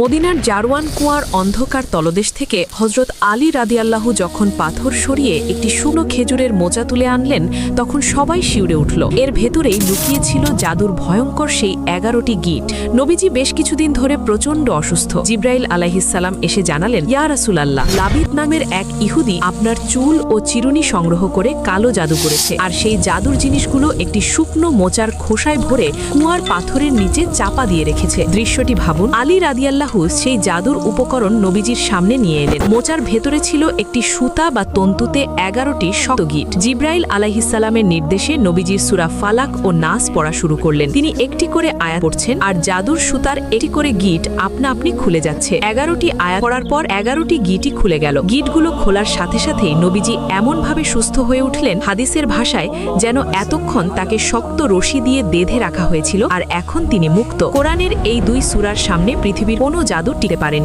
মদিনার জারওয়ান কুয়ার অন্ধকার তলদেশ থেকে হজরত আলী রাদিয়াল্লাহু যখন পাথর সরিয়ে একটি শুকনো খেজুরের মোচা তুলে আনলেন, তখন সবাই শিউরে উঠল। এর ভেতরেই লুকিয়ে ছিল জাদুর ভয়ঙ্কর সেই 11টি গিট। নবীজি বেশ কিছুদিন ধরে প্রচণ্ড অসুস্থ। জিব্রাইল আলাইহিসসালাম এসে জানালেন, ইয়া রাসূলাল্লাহ, লাবিদ নামের এক ইহুদি আপনার চুল ও চিরুনি সংগ্রহ করে কালো জাদু করেছে, আর সেই জাদুর জিনিসগুলো একটি শুকনো মোচার খোসায় ভরে কুয়ার পাথরের নিচে চাপা দিয়ে রেখেছে। দৃশ্যটি ভাবুন। আলী রাদিয়াল্লাহু সেই জাদুর উপকরণ নবীজির সামনে নিয়ে এলেন। মোচার ভেতরে ছিল একটি সুতা বা তন্তুতে 11টি শক্ত গিট। জিব্রাইল আলাইহিসসালামের নির্দেশে নবীজির সূরা ফালাক ও নাস পড়া শুরু করলেন। তিনি একটি করে আয়াত পড়ছেন, আর জাদুর সুতার একটি করে গিট আপনা আপনি খুলে যাচ্ছে। 11টি আয়াত পড়ার পর 11টি গিটই খুলে গেল। গিটগুলো খোলার সাথে সাথেই নবীজি এমনভাবে সুস্থ হয়ে উঠলেন, হাদিসের ভাষায় যেন এতক্ষণ তাকে শক্ত রশি দিয়ে বেঁধে রাখা হয়েছিল, আর এখন তিনি মুক্ত। কোরআনের এই দুই সূরার সামনে পৃথিবীর কোনো জাদু টিকে পারেনি।